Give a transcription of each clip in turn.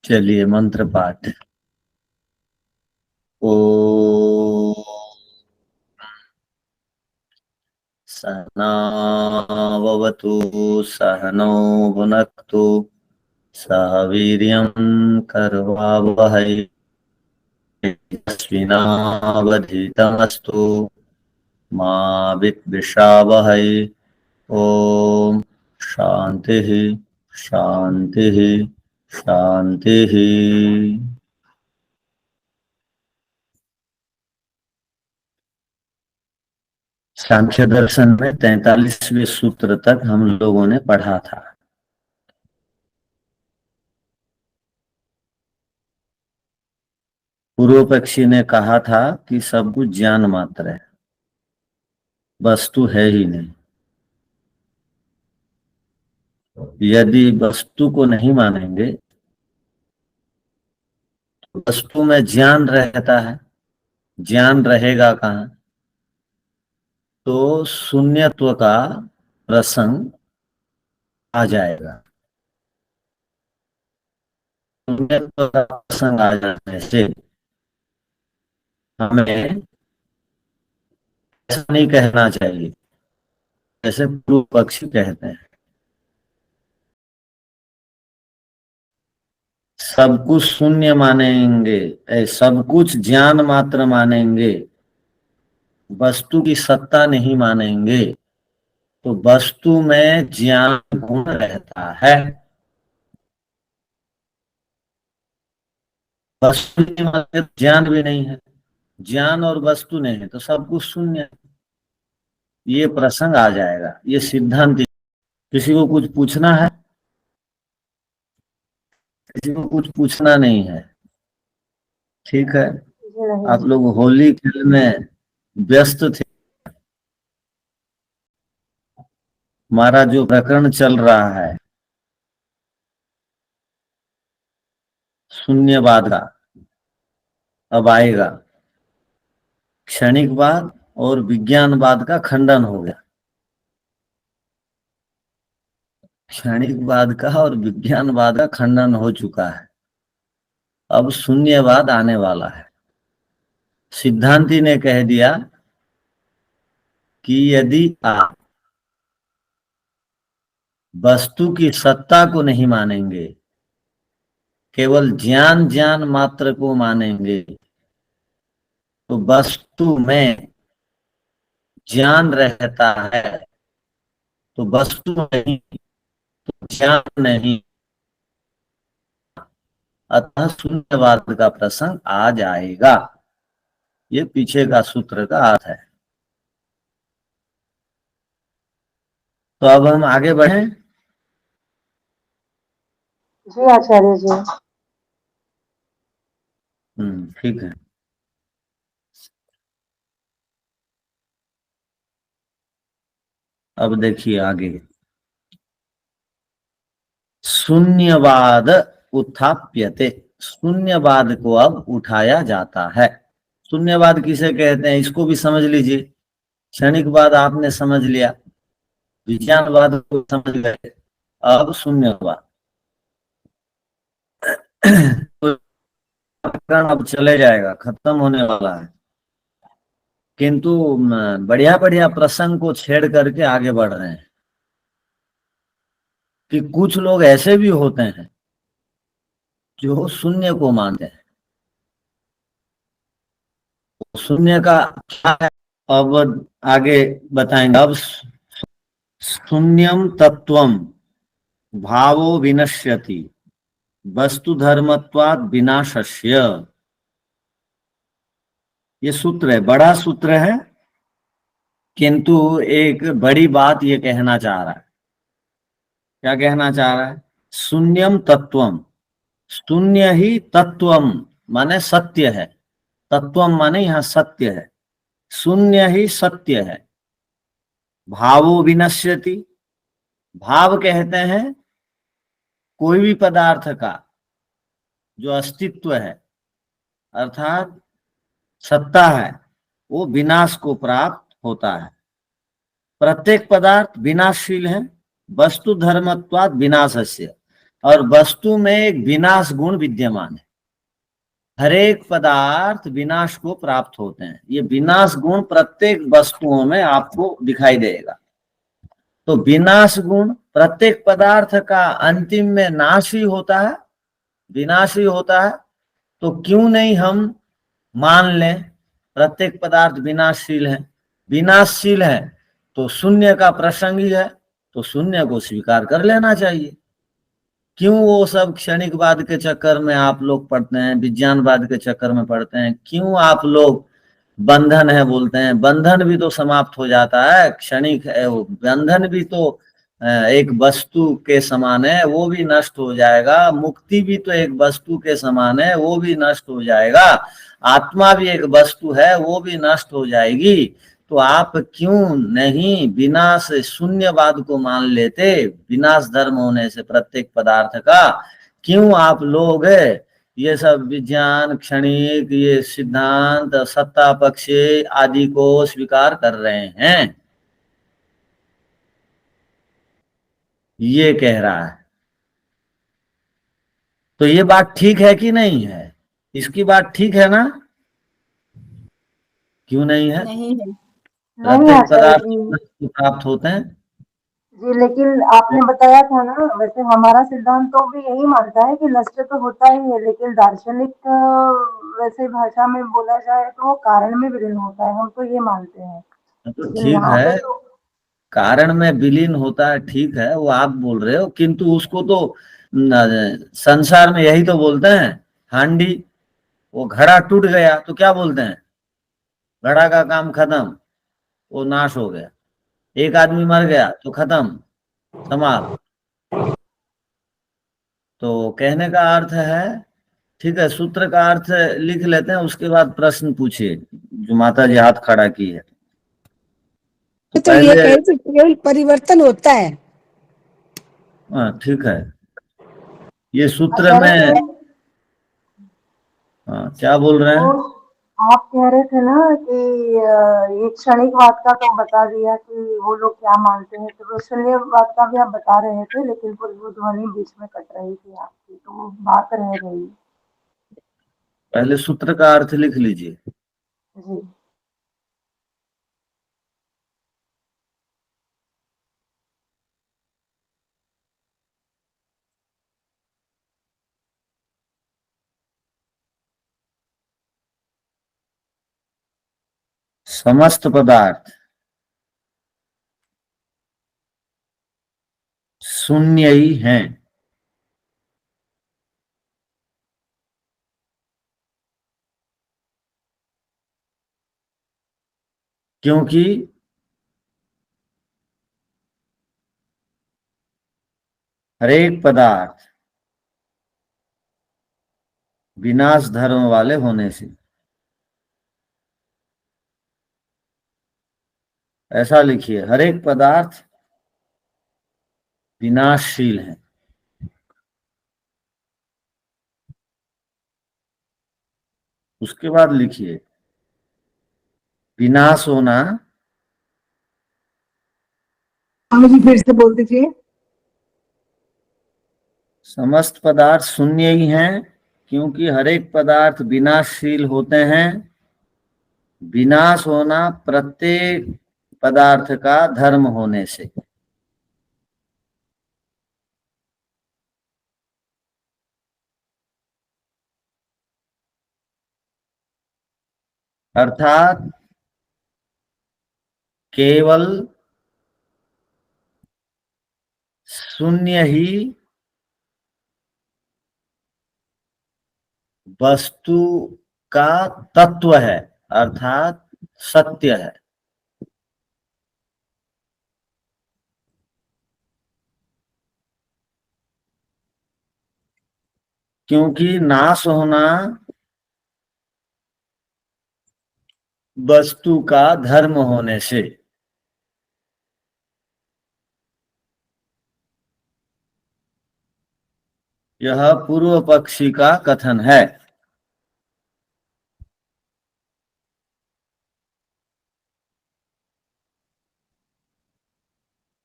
चलिए मंत्र पाठ। ओ सहनावतु सहनौ भुनक्तु सह वीर्यं करवावहै तेजस्विनावधीतमस्तु मा विद्विषावहै। ओम शांति शांति शांति। सांख्य दर्शन में 43वें सूत्र तक हम लोगों ने पढ़ा था। पूर्व पक्षी ने कहा था कि सब कुछ ज्ञान मात्र है, वस्तु है ही नहीं। यदि वस्तु को नहीं मानेंगे तो वस्तु में ज्ञान रहता है, ज्ञान रहेगा कहाँ? तो शून्यत्व का प्रसंग आ जाएगा। शून्यत्व का प्रसंग आ जाने से हमें ऐसा नहीं कहना चाहिए जैसे पूर्व पक्षी कहते हैं। सब कुछ शून्य मानेंगे, सब कुछ ज्ञान मात्र मानेंगे, वस्तु की सत्ता नहीं मानेंगे, तो वस्तु में ज्ञान गुण रहता है। वस्तु नहीं माने तो ज्ञान भी नहीं है, ज्ञान और वस्तु नहीं है तो सब कुछ शून्य है। ये प्रसंग आ जाएगा, ये सिद्धांत। किसी को कुछ पूछना है? किसी को कुछ पूछना नहीं है? ठीक है। आप लोग होली खेल में व्यस्त थे। हमारा जो प्रकरण चल रहा है शून्यवाद का, अब आएगा। क्षणिकवाद और विज्ञानवाद का खंडन हो गया। क्षणिकवाद का और विज्ञानवाद का खंडन हो चुका है। अब शून्यवाद आने वाला है। सिद्धांति ने कह दिया कि यदि आप वस्तु की सत्ता को नहीं मानेंगे, केवल ज्ञान ज्ञान मात्र को मानेंगे, तो वस्तु में ज्ञान रहता है, तो वस्तु नहीं तो ज्ञान नहीं। अतः शून्यवाद का प्रसंग आ जाएगा। ये पीछे का सूत्र का अर्थ है। तो अब हम आगे बढ़ें। जी आचार्य जी। ठीक है। अब देखिए आगे। शून्यवाद उत्थाप्यते। शून्यवाद को अब उठाया जाता है। शून्यवाद किसे कहते हैं इसको भी समझ लीजिए। क्षणिकवाद आपने समझ लिया, विज्ञानवाद को समझ गए, अब शून्यवाद। तो अब चले जाएगा, खत्म होने वाला है, किंतु बढ़िया बढ़िया प्रसंग को छेड़ करके आगे बढ़ रहे हैं। कि कुछ लोग ऐसे भी होते हैं जो शून्य को मानते हैं। शून्य का क्या है अब आगे बताएंगे। अब शून्यम तत्वम भावो विनश्यति वस्तु धर्मत्वात् विनाशस्य। ये सूत्र है, बड़ा सूत्र है, किंतु एक बड़ी बात ये कहना चाह रहा है। क्या कहना चाह रहा है? शून्यम तत्वम, शून्य ही तत्वम माने सत्य है। तत्वम माने यहां सत्य है, शून्य ही सत्य है। भावो विनश्यति, भाव कहते हैं कोई भी पदार्थ का जो अस्तित्व है अर्थात सत्ता है, वो विनाश को प्राप्त होता है। प्रत्येक पदार्थ विनाशशील है। वस्तु धर्मत्वात् विनाशस्य, और वस्तु में एक विनाश गुण विद्यमान है। हर एक पदार्थ विनाश को प्राप्त होते हैं, ये विनाश गुण प्रत्येक वस्तुओं में आपको दिखाई देगा। तो विनाश गुण प्रत्येक पदार्थ का अंतिम में नाश ही होता है, विनाश ही होता है। तो क्यों नहीं हम मान लें प्रत्येक पदार्थ विनाशशील है। विनाशशील है तो शून्य का प्रसंग ही है, तो शून्य को स्वीकार कर लेना चाहिए। क्यों वो सब क्षणिकवाद के चक्कर में आप लोग पढ़ते हैं, विज्ञानवाद के चक्कर में पढ़ते हैं? क्यों आप लोग बंधन है बोलते हैं? बंधन भी तो समाप्त हो जाता है, क्षणिक है वो। बंधन भी तो एक वस्तु के समान है, वो भी नष्ट हो जाएगा। मुक्ति भी तो एक वस्तु के समान है, वो भी नष्ट हो जाएगा। आत्मा भी एक वस्तु है, वो भी नष्ट हो जाएगी। तो आप क्यों नहीं विनाश शून्यवाद को मान लेते? विनाश धर्म होने से प्रत्येक पदार्थ का क्यों आप लोग ये सब विज्ञान, क्षणिक, ये सिद्धांत, सत्ता पक्ष आदि को स्वीकार कर रहे हैं? ये कह रहा है। तो ये बात ठीक है कि नहीं है? इसकी बात ठीक है ना? क्यों नहीं है? नहीं है। नहीं प्रत्येक आचार्य पदार्थ जी। प्राप्त होते हैं। जी, लेकिन आपने बताया था ना, वैसे हमारा सिद्धांत तो भी यही मानता है कि नष्ट तो होता ही है, लेकिन दार्शनिक वैसे भाषा में बोला जाए तो वो कारण में विलीन होता है, हम तो ये मानते हैं। तो लेकिन ठीक यहाँ पे है, तो कारण में विलीन होता है, ठीक है, वो आप बोल रहे हो। किंतु उसको तो संसार में यही तो बोलते हैं। हांडी, वो घड़ा टूट गया तो क्या बोलते हैं? घड़ा का काम खत्म, वो नाश हो गया। एक आदमी मर गया तो खत्म, समाप्त। तो कहने का अर्थ है, ठीक है, सूत्र का अर्थ लिख लेते हैं, उसके बाद प्रश्न पूछिए जो माता जी हाथ खड़ा की है। तो तो ये पहले, कहे तो केवल परिवर्तन होता है। हाँ ठीक है, ये सूत्र आचार्य में, जी, हाँ क्या बोल रहे वो हैं? आप कह रहे थे ना कि ये क्षणिकवाद का तो बता दिया कि वो लोग क्या मानते हैं, तो वो शून्यवाद का भी आप बता रहे थे, लेकिन फिर वो ध्वनि बीच में कट रही थी आपकी, तो वो बात रह गई। पहले सूत्र का अर्थ लिख लीजिए। जी। समस्त पदार्थ शून्य ही हैं, क्योंकि हरेक पदार्थ विनाश धर्म वाले होने से। ऐसा लिखिए, हरेक पदार्थ विनाशशील है। उसके बाद लिखिए, विनाश होना मुझे फिर से बोल दीजिए। समस्त पदार्थ शून्य ही हैं, क्योंकि हरेक पदार्थ विनाशशील होते हैं। विनाश होना प्रत्येक पदार्थ का धर्म होने से। अर्थात केवल शून्य ही वस्तु का तत्व है, अर्थात सत्य है। क्योंकि नाश होना वस्तु का धर्म होने से। यह पूर्व पक्षी का कथन है।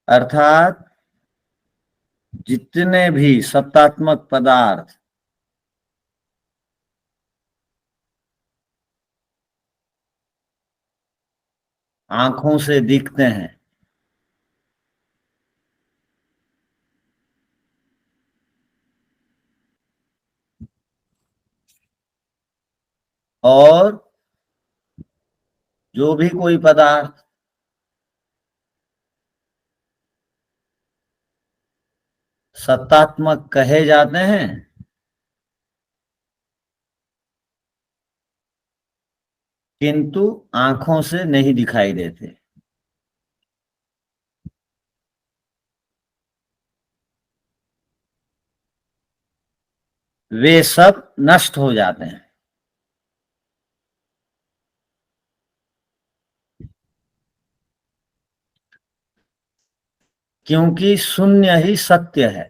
अर्थात जितने भी सत्तात्मक पदार्थ आंखों से दिखते हैं, और जो भी कोई पदार्थ सत्तात्मक कहे जाते हैं, किंतु आंखों से नहीं दिखाई देते, वे सब नष्ट हो जाते हैं। क्योंकि शून्य ही सत्य है।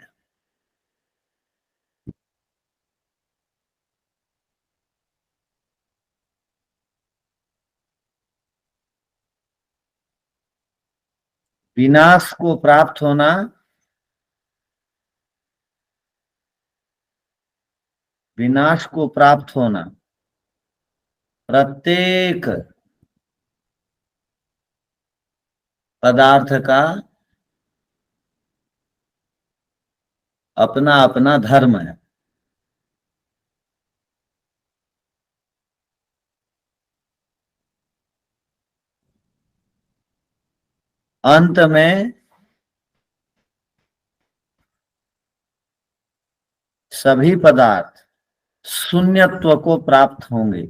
विनाश को प्राप्त होना विनाश को प्राप्त होना प्रत्येक पदार्थ का अपना अपना धर्म है। अंत में सभी पदार्थ शून्यत्व को प्राप्त होंगे।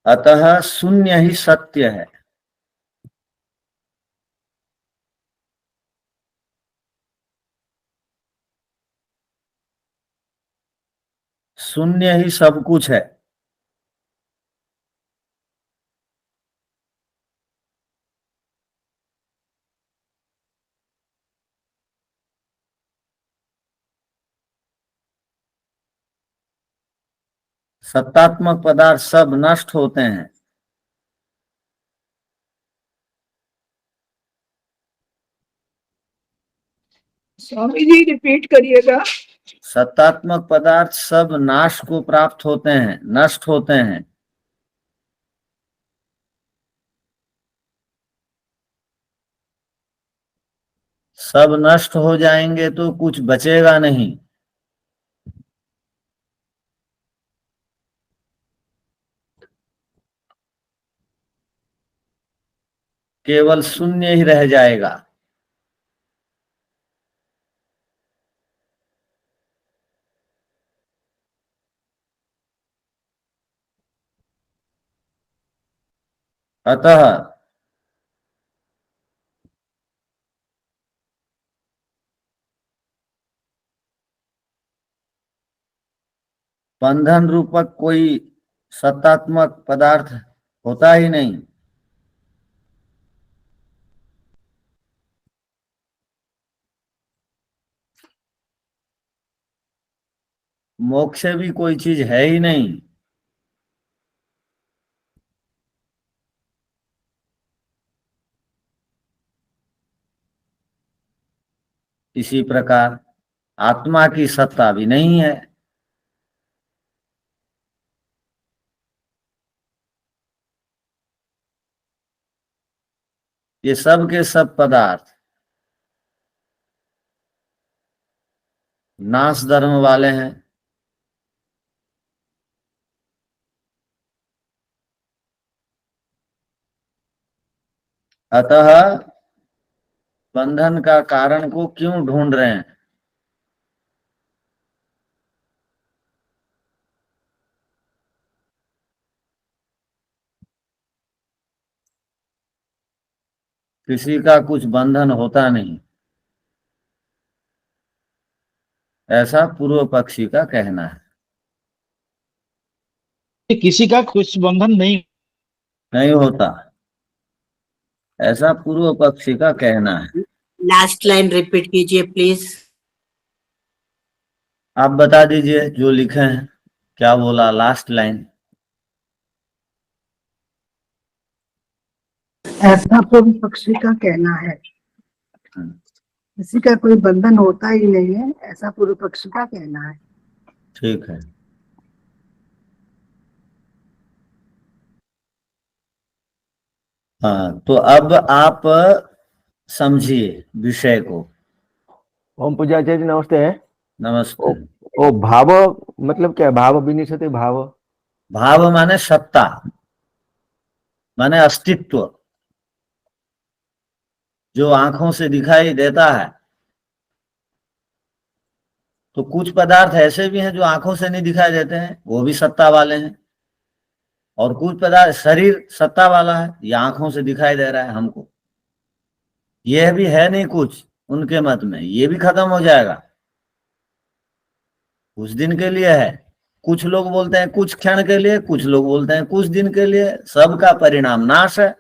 अतः शून्य ही सत्य है। शून्य ही सब कुछ है। सत्तात्मक पदार्थ सब नष्ट होते हैं। स्वामी जी रिपीट करिएगा। सत्तात्मक पदार्थ सब नाश को प्राप्त होते हैं, नष्ट होते हैं। सब नष्ट हो जाएंगे तो कुछ बचेगा नहीं। केवल शून्य ही रह जाएगा। अतः बंधन रूपक कोई सत्तात्मक पदार्थ होता ही नहीं। मोक्ष भी कोई चीज है ही नहीं। इसी प्रकार आत्मा की सत्ता भी नहीं है। ये सब के सब पदार्थ नाश धर्म वाले हैं। अतः बंधन का कारण को क्यों ढूंढ रहे हैं? किसी का कुछ बंधन होता नहीं, ऐसा पूर्व पक्षी का कहना है। किसी का कुछ बंधन नहीं। नहीं होता, ऐसा पूर्व पक्षी का कहना है। लास्ट लाइन रिपीट कीजिए प्लीज। आप बता दीजिए जो लिखे हैं, क्या बोला लास्ट लाइन? ऐसा पूर्व पक्षी का कहना है, किसी का कोई बंधन होता ही नहीं है, ऐसा पूर्व पक्षी का कहना है। ठीक है। हाँ, तो अब आप समझिए विषय को। ओम पूज्याचार्य जी नमस्ते। नमस्ते। ओ भाव मतलब क्या? भाव विनिशते भाव? भाव माने सत्ता, माने अस्तित्व, जो आंखों से दिखाई देता है। तो कुछ पदार्थ ऐसे भी हैं जो आंखों से नहीं दिखाई देते हैं, वो भी सत्ता वाले हैं। और कुछ पदार्थ, शरीर सत्ता वाला है, ये आंखों से दिखाई दे रहा है हमको। यह भी है नहीं कुछ उनके मत में, ये भी खत्म हो जाएगा, कुछ दिन के लिए है। कुछ लोग बोलते हैं कुछ क्षण के लिए, कुछ लोग बोलते हैं कुछ दिन के लिए, सबका परिणाम नाश है।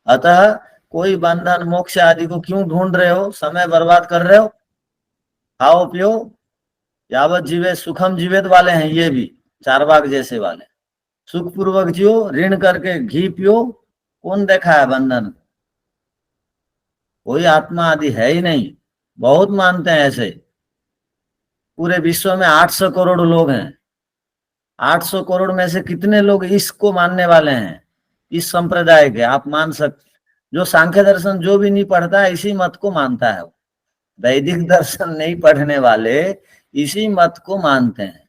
अतः कोई बंधन मोक्ष आदि को क्यों ढूंढ रहे हो, समय बर्बाद कर रहे हो। खाओ पियो, यावत जीवे सुखम जीवेत वाले हैं ये भी, चारवाक जैसे वाले। सुखपूर्वक जियो, ऋण करके घी पियो। कौन देखा है बंधन? कोई आत्मा आदि है ही नहीं। बहुत मानते हैं ऐसे। पूरे विश्व में 800 करोड़ लोग हैं। 800 करोड़ में से कितने लोग इसको मानने वाले हैं, इस संप्रदाय के? आप मान सकते, जो सांख्य दर्शन जो भी नहीं पढ़ता है इसी मत को मानता है। वैदिक दर्शन नहीं पढ़ने वाले इसी मत को मानते हैं।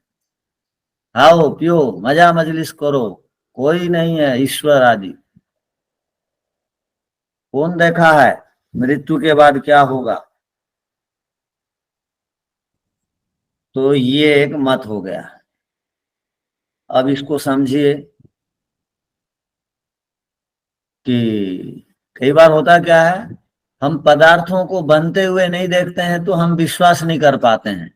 खाओ पियो, मजा मजलिस करो, कोई नहीं है ईश्वर आदि। कौन देखा है मृत्यु के बाद क्या होगा? तो ये एक मत हो गया। अब इसको समझिए कि कई बार होता क्या है, हम पदार्थों को बनते हुए नहीं देखते हैं तो हम विश्वास नहीं कर पाते हैं।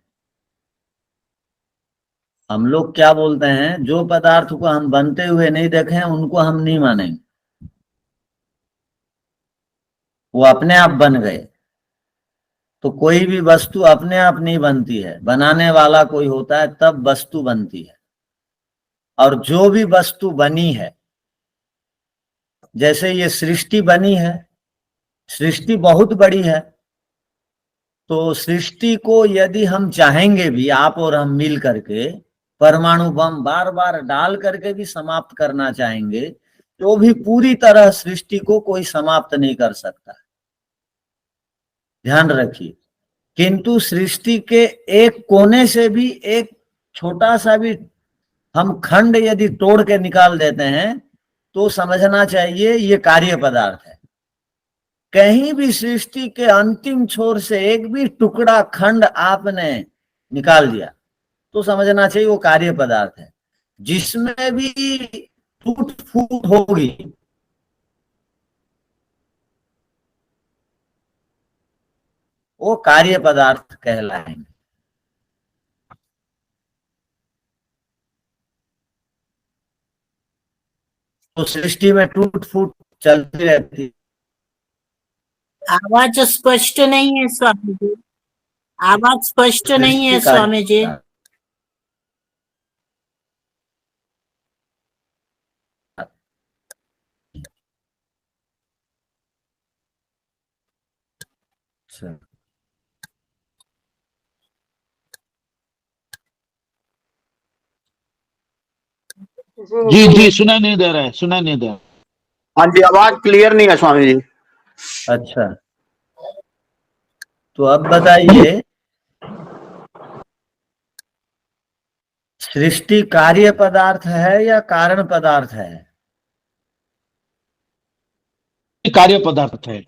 हम लोग क्या बोलते हैं, जो पदार्थ को हम बनते हुए नहीं देखे हैं उनको हम नहीं मानेंगे, वो अपने आप बन गए। तो कोई भी वस्तु अपने आप नहीं बनती है, बनाने वाला कोई होता है तब वस्तु बनती है। और जो भी वस्तु बनी है, जैसे ये सृष्टि बनी है, सृष्टि बहुत बड़ी है। तो सृष्टि को यदि हम चाहेंगे भी, आप और हम मिल करके परमाणु बम बार बार डाल करके भी समाप्त करना चाहेंगे, तो भी पूरी तरह सृष्टि को कोई समाप्त नहीं कर सकता, ध्यान रखिए। किंतु सृष्टि के एक कोने से भी एक छोटा सा भी हम खंड यदि तोड़ के निकाल देते हैं तो समझना चाहिए ये कार्य पदार्थ है। कहीं भी सृष्टि के अंतिम छोर से एक भी टुकड़ा खंड आपने निकाल दिया तो समझना चाहिए वो कार्य पदार्थ है। जिसमें भी टूट फूट होगी वो कार्य पदार्थ कहलाएंगे। तो सृष्टि में टूट फूट चलती रहती। आवाज स्पष्ट नहीं है स्वामी जी, आवाज स्पष्ट नहीं है सृष्टि स्वामी जी। कार्य। अच्छा, जी जी, सुनाई नहीं दे रहा है, सुनाई नहीं दे रहा। हाँ जी, आवाज क्लियर नहीं है स्वामी जी। अच्छा, तो अब बताइए, सृष्टि कार्य पदार्थ है या कारण पदार्थ है? कार्य पदार्थ है।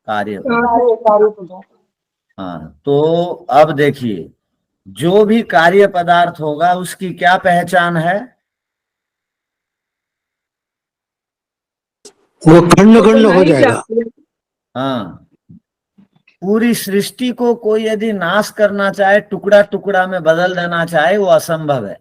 कार्य पदार्थ। हाँ, तो अब देखिए, जो भी कार्य पदार्थ होगा उसकी क्या पहचान है? वो खंड खंड हो जाएगा। हाँ, पूरी सृष्टि को कोई यदि नाश करना चाहे, टुकड़ा टुकड़ा में बदल देना चाहे, वो असंभव है।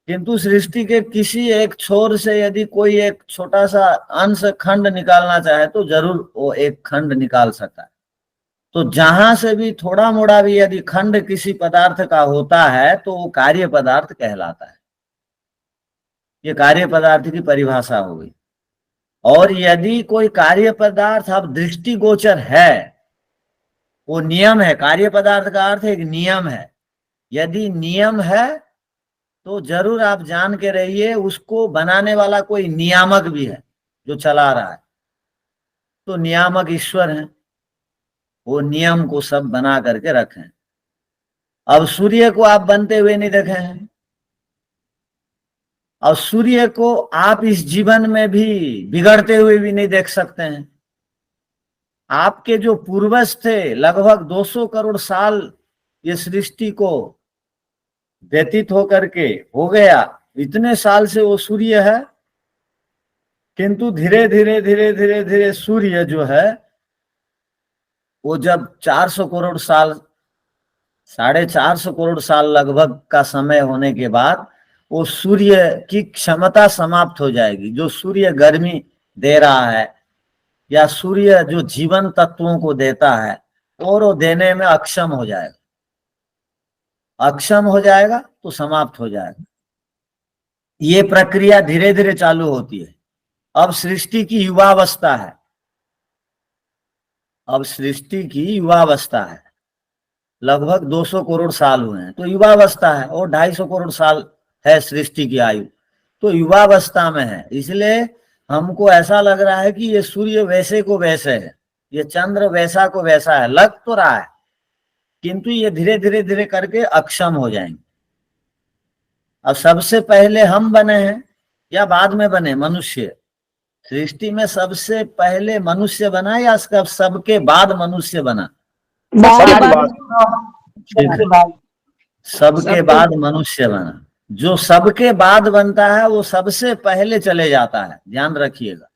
किंतु सृष्टि के किसी एक छोर से यदि कोई एक छोटा सा अंश खंड निकालना चाहे तो जरूर वो एक खंड निकाल सकता है। तो जहां से भी थोड़ा मोड़ा भी यदि खंड किसी पदार्थ का होता है तो वो कार्य पदार्थ कहलाता है। ये कार्य पदार्थ की परिभाषा हो गई। और यदि कोई कार्य पदार्थ अब दृष्टिगोचर है, वो नियम है, कार्य पदार्थ का अर्थ एक नियम है। यदि नियम है तो जरूर आप जान के रहिए उसको बनाने वाला कोई नियामक भी है जो चला रहा है। तो नियामक ईश्वर है, वो नियम को सब बना करके रखे। अब सूर्य को आप बनते हुए नहीं देखे हैं, और सूर्य को आप इस जीवन में भी बिगड़ते हुए भी नहीं देख सकते हैं। आपके जो पूर्वज थे, लगभग 200 करोड़ साल ये सृष्टि को व्यतीत होकर के हो गया, इतने साल से वो सूर्य है, किंतु धीरे धीरे धीरे धीरे धीरे सूर्य जो है वो जब 400 करोड़ साल, 450 करोड़ साल लगभग का समय होने के बाद वो सूर्य की क्षमता समाप्त हो जाएगी। जो सूर्य गर्मी दे रहा है या सूर्य जो जीवन तत्वों को देता है, और वो देने में अक्षम हो जाएगा, अक्षम हो जाएगा तो समाप्त हो जाएगा। ये प्रक्रिया धीरे धीरे चालू होती है। अब सृष्टि की युवावस्था है, अब सृष्टि की युवावस्था है, लगभग 200 करोड़ साल हुए हैं तो युवावस्था है, और 250 करोड़ साल है सृष्टि की आयु, तो युवावस्था में है। इसलिए हमको ऐसा लग रहा है कि ये सूर्य वैसे को वैसे है, ये चंद्र वैसा को वैसा है, लग तो रहा है, किंतु ये धीरे धीरे धीरे करके अक्षम हो जाएंगे। अब सबसे पहले हम बने हैं या बाद में बने मनुष्य? सृष्टि में सबसे पहले मनुष्य बना या सबके बाद मनुष्य बना? सबके बाद मनुष्य बना। जो सबके बाद बनता है वो सबसे पहले चले जाता है, ध्यान रखिएगा।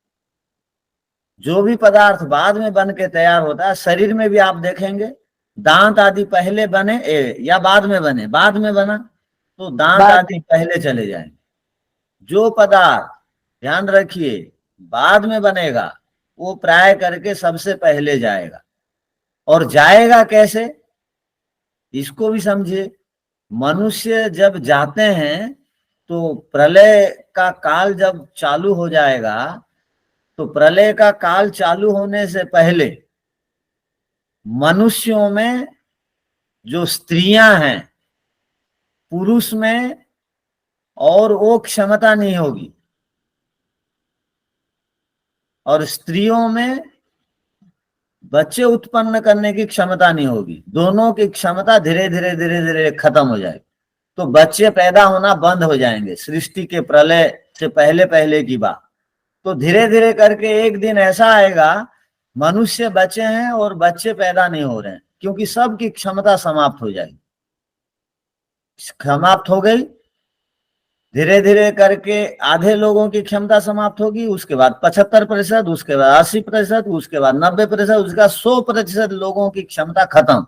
जो भी पदार्थ बाद में बन के तैयार होता है, शरीर में भी आप देखेंगे दांत आदि पहले बने या बाद में बने? बाद में बना तो दांत आदि पहले चले जाएंगे। जो पदार्थ, ध्यान रखिए, बाद में बनेगा वो प्राय करके सबसे पहले जाएगा। और जाएगा कैसे, इसको भी समझिए। मनुष्य जब जाते हैं तो प्रलय का काल जब चालू हो जाएगा, तो प्रलय का काल चालू होने से पहले मनुष्यों में जो स्त्रियां हैं, पुरुष में और वो क्षमता नहीं होगी, और स्त्रियों में बच्चे उत्पन्न करने की क्षमता नहीं होगी। दोनों की क्षमता धीरे धीरे धीरे धीरे खत्म हो जाएगी, तो बच्चे पैदा होना बंद हो जाएंगे सृष्टि के प्रलय से पहले पहले की बात। तो धीरे धीरे करके एक दिन ऐसा आएगा मनुष्य बचे हैं और बच्चे पैदा नहीं हो रहे हैं, क्योंकि सबकी क्षमता समाप्त हो जाएगी। समाप्त हो गई, धीरे धीरे करके आधे लोगों की क्षमता समाप्त होगी, उसके बाद 75%, उसके बाद 80%, उसके बाद 90%, उसका 100% लोगों की क्षमता खत्म।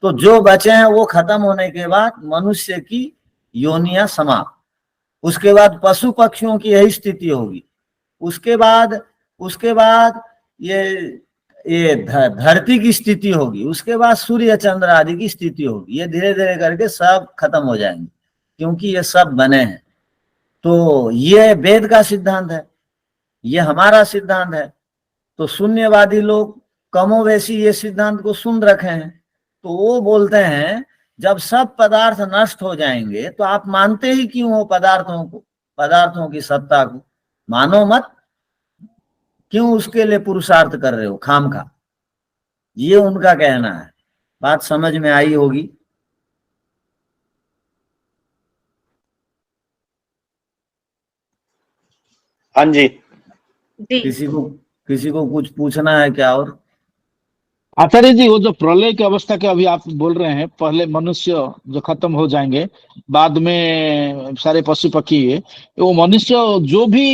तो जो बचे हैं वो खत्म होने के बाद मनुष्य की योनियां समाप्त। उसके बाद पशु पक्षियों की यही स्थिति होगी। उसके बाद ये धरती की स्थिति होगी, उसके बाद सूर्य चंद्र आदि की स्थिति होगी। ये धीरे धीरे करके सब खत्म हो जाएंगे, क्योंकि ये सब बने हैं। तो ये वेद का सिद्धांत है, ये हमारा सिद्धांत है। तो शून्यवादी लोग कमोवेशी ये सिद्धांत को सुन रखे हैं, तो वो बोलते हैं जब सब पदार्थ नष्ट हो जाएंगे तो आप मानते ही क्यों हो पदार्थों को, पदार्थों की सत्ता को? मानो मत, क्यों उसके लिए पुरुषार्थ कर रहे हो खामखा? ये उनका कहना है। बात समझ में आई होगी। हाँ जी। किसी को कुछ पूछना है क्या? और आचार्य जी, वो जो प्रलय की अवस्था के अभी आप बोल रहे हैं, पहले मनुष्य जो खत्म हो जाएंगे, बाद में सारे पशु पक्षी, वो मनुष्य जो भी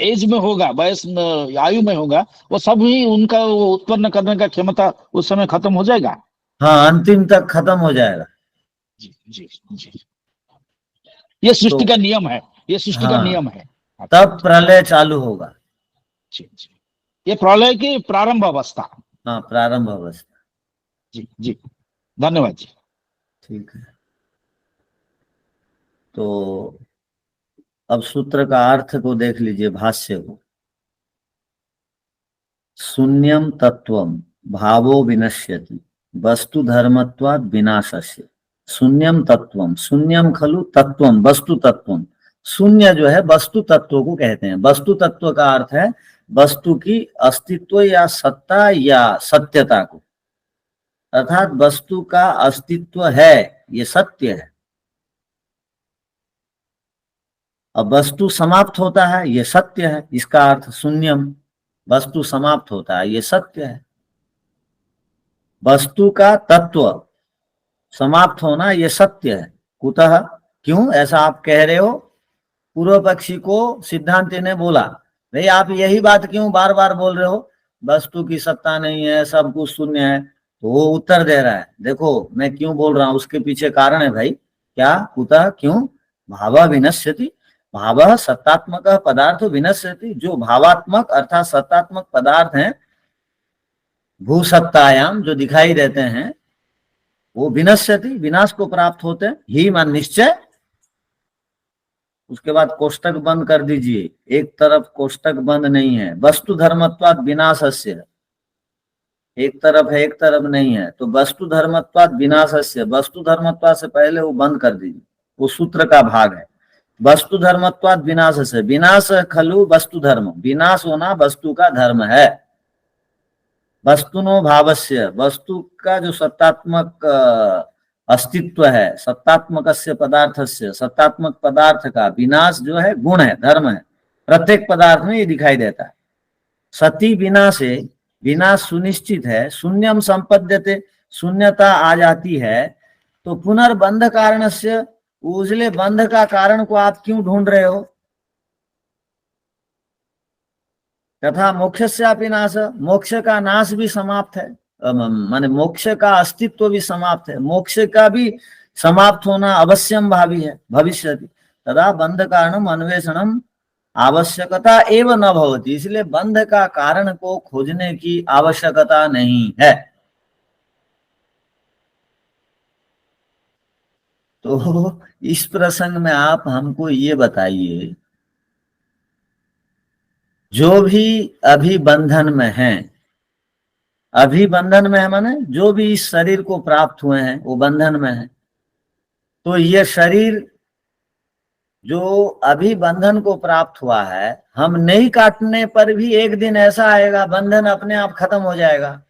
एज में होगा, वयस में, आयु में होगा, वो सब ही उनका वो उत्पन्न करने का क्षमता उस समय खत्म हो जाएगा। हाँ, अंतिम तक खत्म हो जाएगा। जी जी जी, ये सृष्टि का नियम है, ये सृष्टि का हाँ, नियम है। तब प्रलय चालू होगा। जी जी, ये प्रलय की प्रारंभ अवस्था। हाँ, प्रारंभ अवस्था। जी जी, धन्यवाद जी। ठीक है, तो अब सूत्र का अर्थ को देख लीजिए, भाष्य को। शून्यम तत्वम भावो विनश्यति वस्तु धर्मत्वात् विनाशस्य। शून्यम तत्वम, शून्यम खलु तत्वम, वस्तु तत्वम। शून्य जो है वस्तु तत्व को कहते हैं। वस्तु तत्व का अर्थ है वस्तु की अस्तित्व या सत्ता या सत्यता को, अर्थात वस्तु का अस्तित्व है, ये सत्य है। अब वस्तु समाप्त होता है, ये सत्य है, इसका अर्थ शून्यम। वस्तु समाप्त होता है, ये सत्य है। वस्तु का तत्व समाप्त होना ये सत्य है। कुतः, क्यों ऐसा आप कह रहे हो? पूर्व पक्षी को सिद्धांत ने बोला, भाई आप यही बात क्यों बार बार बोल रहे हो, वस्तु की सत्ता नहीं है, सब कुछ शून्य है। तो वो उत्तर दे रहा है, देखो मैं क्यों बोल रहा हूं, उसके पीछे कारण है भाई। क्या? कुतः, क्यों? भाव विनश्यति, भाव सत्तात्मक पदार्थ विनश्यति। जो भावात्मक अर्थात सत्तात्मक पदार्थ हैं भूसत्तायाम, जो दिखाई देते हैं, वो विनश्यति, विनाश को प्राप्त होते हैं। ही मान निश्चय। उसके बाद कोष्टक बंद कर दीजिए, एक तरफ कोष्टक बंद नहीं है। वस्तु धर्मत्वात् विनाशस्य, एक तरफ है एक तरफ नहीं है, तो वस्तु धर्मत्वात् विनाशस्य, वस्तु धर्मत्वात् से पहले वो बंद कर दीजिए, वो सूत्र का भाग है। वस्तु धर्मत्वात् विनाशस्य, विनाश खलु वस्तु धर्म, विनाश होना वस्तु का धर्म है। वस्तुनो भावस्य, वस्तु का जो सत्तात्मक अस्तित्व है, सत्तात्मकस्य पदार्थस्य, सत्तात्मक पदार्थ का विनाश जो है गुण है, धर्म है। प्रत्येक पदार्थ में ये दिखाई देता है। सती विनाशे, विनाश सुनिश्चित है। शून्यम संपद्यते, शून्यता आ जाती है। तो पुनर्बंध कारणस्य, उजले बंध का कारण को आप क्यों ढूंढ रहे हो? तथा मोक्षस्यापि नाश, मोक्ष का नाश भी समाप्त है, माने मोक्ष का अस्तित्व भी समाप्त है। मोक्ष का भी समाप्त होना अवश्यम भावी है, भविष्यति। तदा बंध कारणम अन्वेषणम आवश्यकता एवं न भवति, इसलिए बंध का कारण को खोजने की आवश्यकता नहीं है। तो इस प्रसंग में आप हमको ये बताइए, जो भी अभी बंधन में हैं, अभी बंधन में है माने जो भी इस शरीर को प्राप्त हुए हैं वो बंधन में है। तो ये शरीर जो अभी बंधन को प्राप्त हुआ है, हम नहीं काटने पर भी एक दिन ऐसा आएगा बंधन अपने आप खत्म हो जाएगा,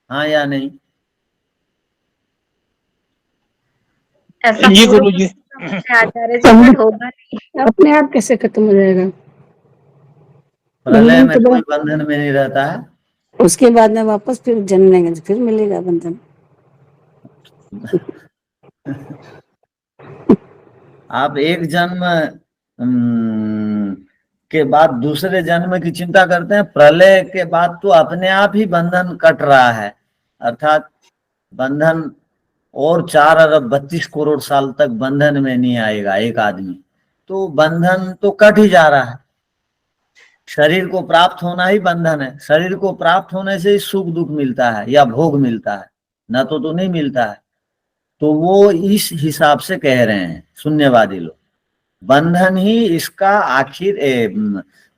हाँ या नहीं? ऐसा जी गुरु जी, आचार्य जी होगा नहीं। अपने आप कैसे खत्म हो जाएगा? प्रलय बंधन में तो कोई बंधन में नहीं रहता है। उसके बाद में वापस फिर जन्म लेंगे तो फिर मिलेगा बंधन। आप एक जन्म के बाद दूसरे जन्म की चिंता करते हैं, प्रलय के बाद तो अपने आप ही बंधन कट रहा है, अर्थात बंधन और 4 अरब 32 करोड़ साल तक बंधन में नहीं आएगा एक आदमी, तो बंधन तो कट ही जा रहा है। शरीर को प्राप्त होना ही बंधन है। शरीर को प्राप्त होने से ही सुख दुख मिलता है या भोग मिलता है, न तो नहीं मिलता है। तो वो इस हिसाब से कह रहे हैं शून्यवादी लोग, बंधन ही इसका आखिर,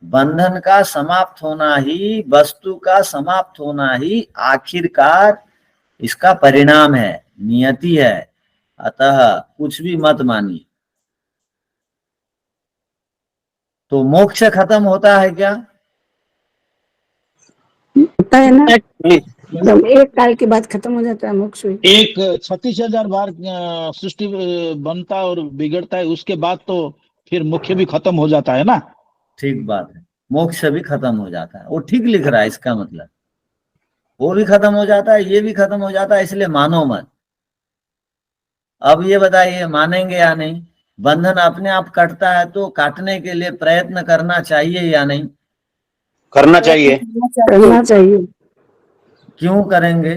बंधन का समाप्त होना ही, वस्तु का समाप्त होना ही आखिरकार इसका परिणाम है, नियति है। अतः कुछ भी मत मानिए। तो मोक्ष खत्म होता है क्या? होता है ना, जब एक काल के बाद खत्म हो जाता है मोक्ष। एक 36,000 बार सृष्टि बनता और बिगड़ता है, उसके बाद तो फिर मोक्ष भी खत्म हो जाता है ना। ठीक बात है, मोक्ष भी खत्म हो जाता है। वो ठीक लिख रहा है, इसका मतलब वो भी खत्म हो जाता है, ये भी खत्म हो जाता है, इसलिए मानो मत। अब ये बताइए मानेंगे या नहीं? बंधन अपने आप कटता है तो काटने के लिए प्रयत्न करना चाहिए या नहीं? करना चाहिए। करना चाहिए। क्यों करेंगे?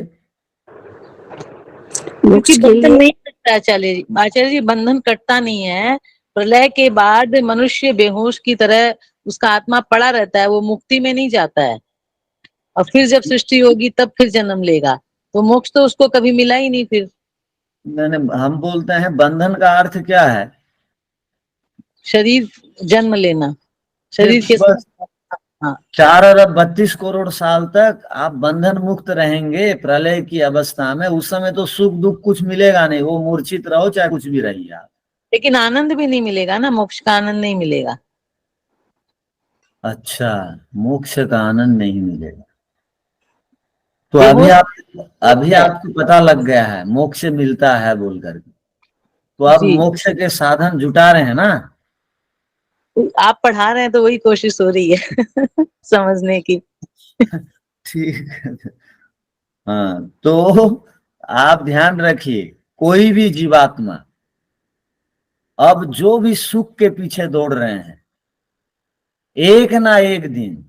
मोक्ष के बंधन लिए नहीं कटता आचार्य जी, बंधन कटता नहीं है। प्रलय के बाद मनुष्य बेहोश की तरह उसका आत्मा पड़ा रहता है, वो मुक्ति में नहीं जाता है। और फिर जब सृष्टि होगी तब फिर जन्म लेगा, तो मोक्ष तो उसको कभी मिला ही नहीं फिर। हम बोलते हैं बंधन का अर्थ क्या है? शरीर जन्म लेना, शरीर के बस हाँ 4 अरब 32 करोड़ साल तक आप बंधन मुक्त रहेंगे प्रलय की अवस्था में। उस समय तो सुख दुख कुछ मिलेगा नहीं, वो मूर्छित रहो चाहे कुछ भी रहिए आप। लेकिन आनंद भी नहीं मिलेगा ना, मोक्ष का आनंद नहीं मिलेगा। अच्छा, मोक्ष का आनंद नहीं मिलेगा। तो बेहोश अभी आपको पता लग गया है मोक्ष मिलता है बोल करके, तो आप जी, मोक्ष के साधन जुटा रहे हैं ना। आप पढ़ा रहे हैं तो वही कोशिश हो रही है समझने की। ठीक है। हाँ, तो आप ध्यान रखिए, कोई भी जीवात्मा अब जो भी सुख के पीछे दौड़ रहे हैं, एक ना एक दिन,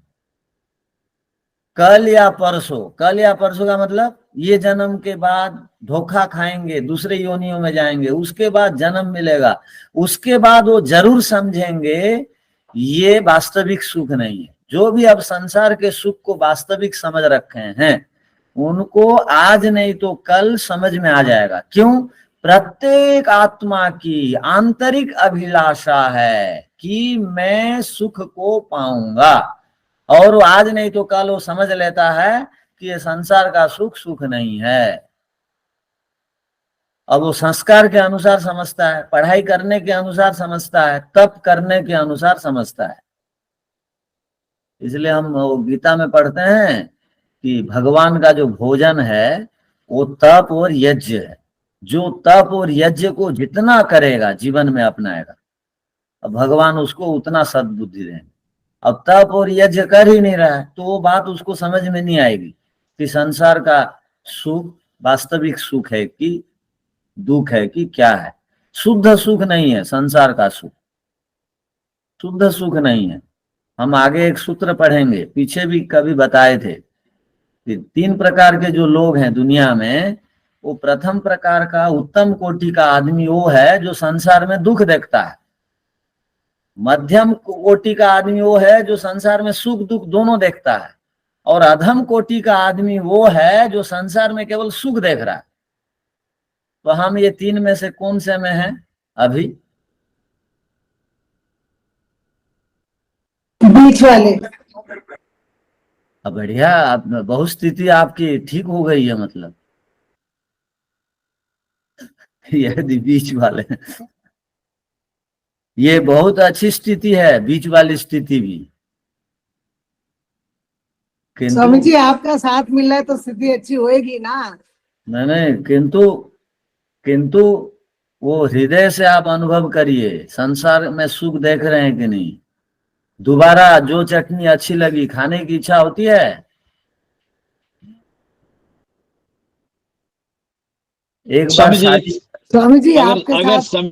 कल या परसों का मतलब ये जन्म के बाद धोखा खाएंगे, दूसरे योनियों में जाएंगे, उसके बाद जन्म मिलेगा, उसके बाद वो जरूर समझेंगे ये वास्तविक सुख नहीं है। जो भी अब संसार के सुख को वास्तविक समझ रखे हैं उनको आज नहीं तो कल समझ में आ जाएगा। क्यों? प्रत्येक आत्मा की आंतरिक अभिलाषा है कि मैं सुख को पाऊंगा, और वो आज नहीं तो कल वो समझ लेता है कि ये संसार का सुख सुख नहीं है। अब वो संस्कार के अनुसार समझता है, पढ़ाई करने के अनुसार समझता है, तप करने के अनुसार समझता है। इसलिए हम वो गीता में पढ़ते हैं कि भगवान का जो भोजन है वो तप और यज्ञ है। जो तप और यज्ञ को जितना करेगा जीवन में अपनाएगा, अब भगवान उसको उतना सद्बुद्धि देंगे। अब तप और यज्ञ कर ही नहीं रहा है तो वो बात उसको समझ में नहीं आएगी कि संसार का सुख वास्तविक सुख है कि दुख है कि क्या है। शुद्ध सुख नहीं है संसार का सुख, शुद्ध सुख नहीं है। हम आगे एक सूत्र पढ़ेंगे, पीछे भी कभी बताए थे कि 3 प्रकार के जो लोग हैं दुनिया में, वो प्रथम प्रकार का उत्तम कोटि का आदमी वो है जो संसार में दुख देखता है। मध्यम कोटि का आदमी वो है जो संसार में सुख दुख दोनों देखता है, और अधम कोटि का आदमी वो है जो संसार में केवल सुख देख रहा है। तो हम ये 3 में से कौन से में हैं अभी? बीच वाले। अब बढ़िया, आप बहुत स्थिति आपकी ठीक हो गई है मतलब यदि बीच वाले, ये बहुत अच्छी स्थिति है बीच वाली स्थिति भी। स्वामी किंतु जी आपका साथ मिला है तो स्थिति अच्छी होएगी ना। नहीं, किंतु वो हृदय से आप अनुभव करिए संसार में सुख देख रहे हैं कि नहीं। दोबारा जो चटनी अच्छी लगी खाने की इच्छा होती है? एक बार स्वामी जी शादी, स्वामी जी अगर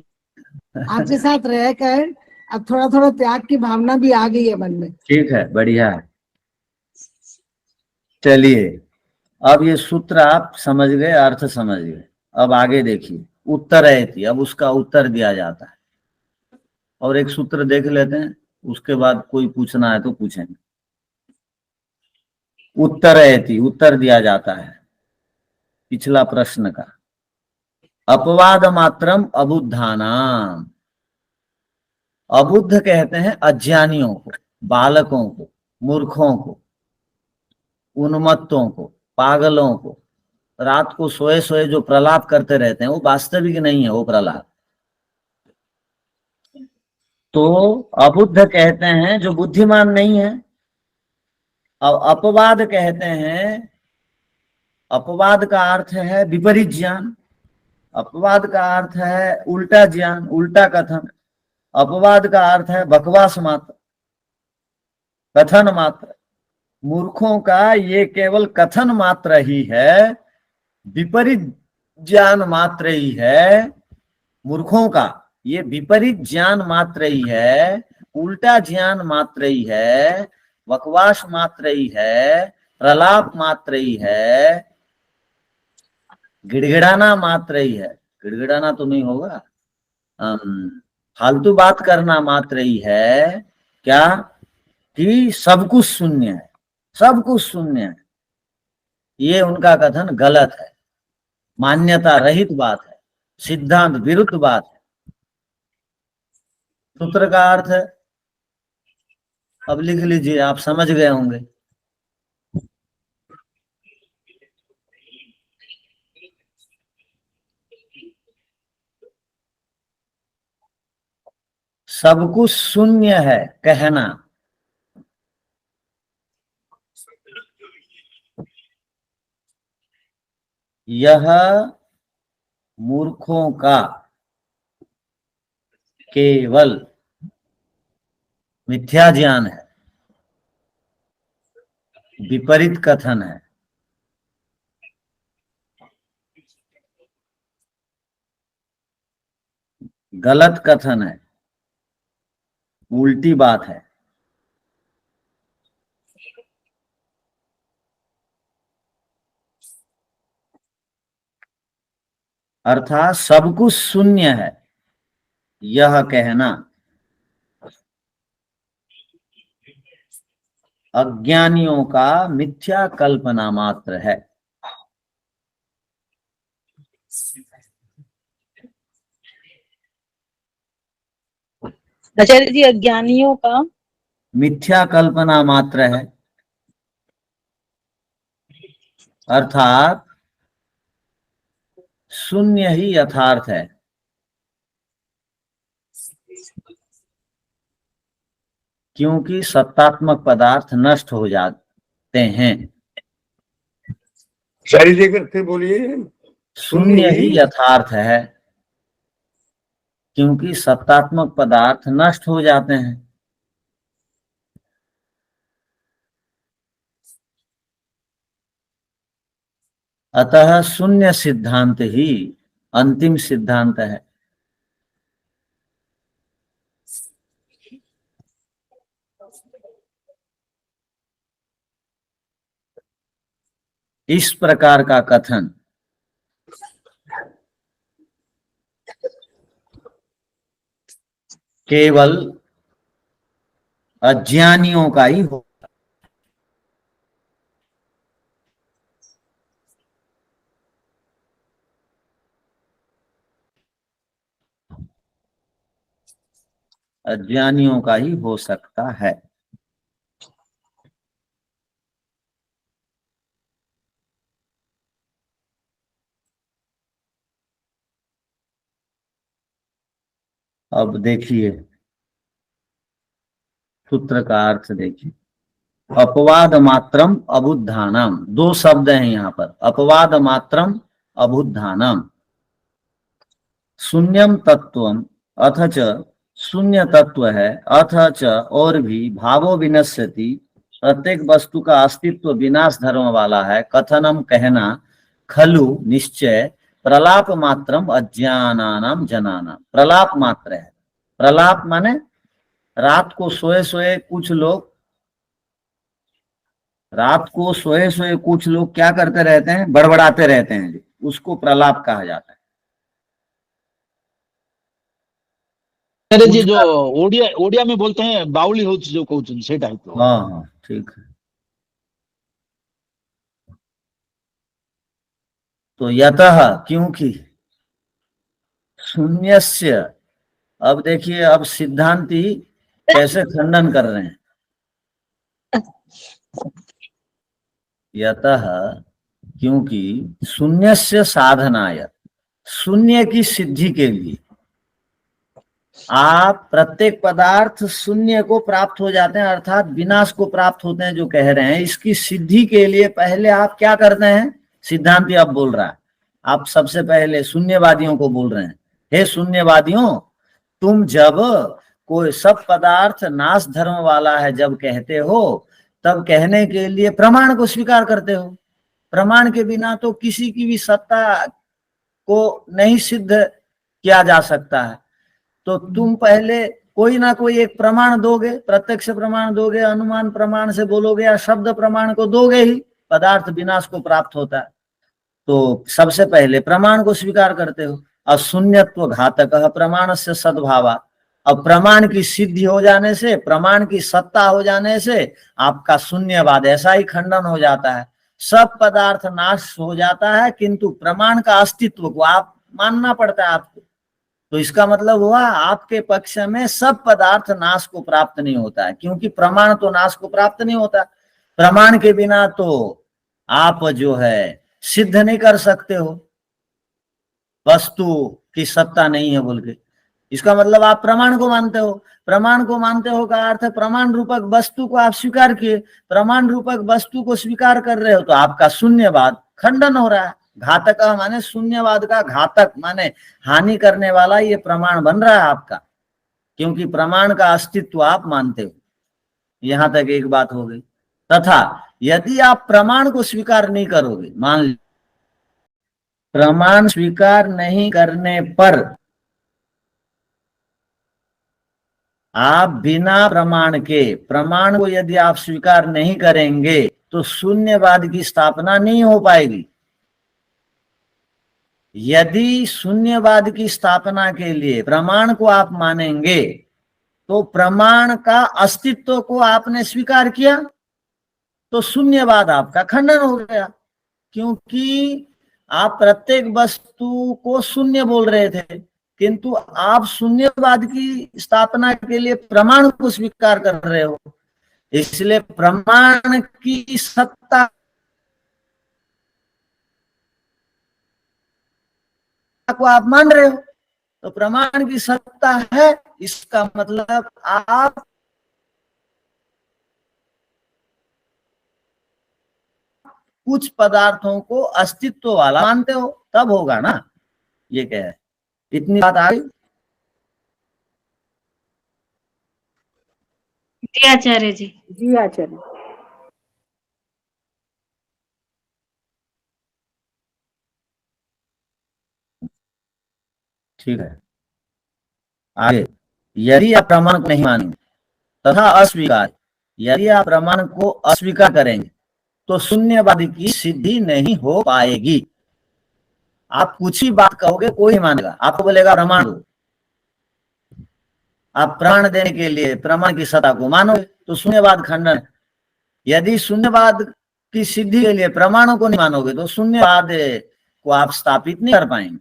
आपके साथ रहकर अब थोड़ा थोड़ा त्याग की भावना भी आ गई है मन में। ठीक है, बढ़िया है। चलिए, अब ये सूत्र आप समझ गए, अर्थ समझ गए। अब आगे देखिए, उत्तर है, अब उसका उत्तर दिया जाता है। और एक सूत्र देख लेते हैं, उसके बाद कोई पूछना है तो पूछेंगे। उत्तर है, उत्तर दिया जाता है पिछला प्रश्न का। अपवाद मात्रम अबुद्धानाम, अबुद्ध कहते हैं अज्ञानियों को, बालकों को, मूर्खों को, उन्मत्तों को, पागलों को, रात को सोए सोए जो प्रलाप करते रहते हैं वो वास्तविक नहीं है वो प्रलाप। तो अबुद्ध कहते हैं जो बुद्धिमान नहीं है। अब अपवाद कहते हैं, अपवाद का अर्थ है विपरीत ज्ञान, अपवाद का अर्थ है उल्टा ज्ञान, उल्टा कथन। अपवाद का अर्थ है बकवास मात्र, कथन मात्र। मूर्खों का ये केवल कथन मात्र ही है, विपरीत ज्ञान मात्र ही है। मूर्खों का ये विपरीत ज्ञान मात्र ही है, उल्टा ज्ञान मात्र ही है, बकवास मात्र ही है, प्रलाप मात्र ही है, गिड़गिड़ाना मात्र ही है। गिड़गिड़ाना तो नहीं होगा, फालतू बात करना मात्र ही है। क्या? कि सब कुछ शून्य है, सब कुछ शून्य है। ये उनका कथन गलत है, मान्यता रहित बात है, सिद्धांत विरुद्ध बात है। सूत्र का अर्थ है अब लिख लीजिए, आप समझ गए होंगे। सब कुछ शून्य है कहना, यह मूर्खों का केवल मिथ्या ज्ञान है, विपरीत कथन है। गलत कथन है, उल्टी बात है। अर्थात सब कुछ शून्य है यह कहना अज्ञानियों का मिथ्या कल्पना मात्र है। आचार्य जी, अज्ञानियों का मिथ्या कल्पना मात्र है, अर्थात शून्य ही यथार्थ है। क्योंकि सत्तात्मक पदार्थ नष्ट हो जाते हैं। सारी जगह फिर बोलिए। शून्य ही यथार्थ है, क्योंकि सत्तात्मक पदार्थ नष्ट हो जाते हैं। अतः शून्य सिद्धांत ही अंतिम सिद्धांत है। इस प्रकार का कथन केवल अज्ञानियों का ही हो। अज्ञानियों का ही हो सकता है। अब देखिए सूत्र का अर्थ देखिए। अपवाद मात्रम अबुद्धानाम, दो शब्द हैं यहाँ पर। अपवाद मात्रम अबुद्धानाम शून्यम तत्वम, अथच शून्य तत्व है, अथच और भी भावो विनश्यति, प्रत्येक वस्तु का अस्तित्व विनाश धर्म वाला है। कथनम कहना, खलु निश्चय, प्रलाप मात्रम अज्ञानानाम जनानाम, प्रलाप मात्र है। प्रलाप माने रात को सोए सोए कुछ लोग, रात को सोए सोए कुछ लोग क्या करते रहते हैं, बड़बड़ाते रहते हैं, उसको प्रलाप कहा जाता है। अरे जी, जो ओडिया ओडिया में बोलते हैं बाउली हो जो कहते से टाइप। हाँ हाँ ठीक है। तो यतः, क्योंकि शून्यस्य, अब देखिए अब सिद्धांती कैसे खंडन कर रहे हैं। यतः क्योंकि शून्यस्य साधनाय, शून्य की सिद्धि के लिए आप प्रत्येक पदार्थ शून्य को प्राप्त हो जाते हैं, अर्थात विनाश को प्राप्त होते हैं जो कह रहे हैं। इसकी सिद्धि के लिए पहले आप क्या करते हैं, सिद्धांती अब बोल रहा है, आप सबसे पहले शून्यवादियों को बोल रहे हैं, हे शून्यवादियों, तुम जब कोई सब पदार्थ नाश धर्म वाला है जब कहते हो, तब कहने के लिए प्रमाण को स्वीकार करते हो। प्रमाण के बिना तो किसी की भी सत्ता को नहीं सिद्ध किया जा सकता है। तो तुम पहले कोई ना कोई एक प्रमाण दोगे, प्रत्यक्ष प्रमाण दोगे, अनुमान प्रमाण से बोलोगे, या शब्द प्रमाण को दोगे ही पदार्थ विनाश को प्राप्त होता है। तो सबसे पहले प्रमाण को स्वीकार करते हो। अशून्यत्व घातक प्रमाण से सद्भावा, अब प्रमाण की सिद्धि हो जाने से, प्रमाण की सत्ता हो जाने से आपका शून्यवाद ऐसा ही खंडन हो जाता है। सब पदार्थ नाश हो जाता है, किंतु प्रमाण का अस्तित्व को आप मानना पड़ता है आपको। तो इसका मतलब हुआ आपके पक्ष में सब पदार्थ नाश को प्राप्त नहीं होता है, क्योंकि प्रमाण तो नाश को प्राप्त नहीं होता। प्रमाण के बिना तो आप जो है सिद्ध नहीं कर सकते हो वस्तु की सत्ता नहीं है बोल के। इसका मतलब आप प्रमाण को मानते हो। प्रमाण को मानते हो का अर्थ प्रमाण रूपक वस्तु को आप स्वीकार किए। प्रमाण रूपक वस्तु को स्वीकार कर रहे हो तो आपका शून्यवाद खंडन हो रहा है। घातक माने शून्यवाद का घातक माने हानि करने वाला ये प्रमाण बन रहा है आपका, क्योंकि प्रमाण का अस्तित्व आप मानते हो। यहां तक एक बात हो गई। तथा यदि आप प्रमाण को स्वीकार नहीं करोगे, मान लीजिए प्रमाण स्वीकार नहीं करने पर आप बिना प्रमाण के, प्रमाण को यदि आप स्वीकार नहीं करेंगे तो शून्यवाद की स्थापना नहीं हो पाएगी। यदि शून्यवाद की स्थापना के लिए प्रमाण को आप मानेंगे तो प्रमाण का अस्तित्व को आपने स्वीकार किया तो शून्यवाद आपका खंडन हो गया, क्योंकि आप प्रत्येक वस्तु को शून्य बोल रहे थे, किंतु आप शून्यवाद की स्थापना के लिए प्रमाण को स्वीकार कर रहे हो। इसलिए प्रमाण की सत्ता को आप मान रहे हो, तो प्रमाण की सत्ता है, इसका मतलब आप कुछ पदार्थों को अस्तित्व वाला मानते हो, तब होगा ना। ये क्या है, इतनी बात आ गई। जी आचार्य जी। जी आचार्य। ठीक है, आगे। यदि आप प्रमाण को नहीं मानेंगे तथा अस्वीकार, यदि आप प्रमाण को अस्वीकार करेंगे तो शून्यवाद की सिद्धि नहीं हो पाएगी। आप कुछ ही बात कहोगे कोई नहीं मानेगा, आपको बोलेगा प्रमाण दो। आप प्राण देने के लिए प्रमाण की सत्ता को मानोगे तो शून्यवाद खंडन। यदि शून्यवाद की सिद्धि के लिए प्रमाणों को नहीं मानोगे तो शून्यवाद को आप स्थापित नहीं कर पाएंगे।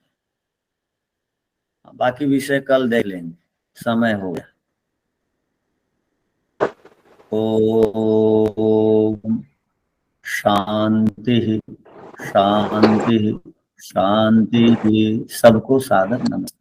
बाकी विषय कल देख लेंगे, समय हो गया। ओम शांति शांति शांति। सबको सादर नमस्कार।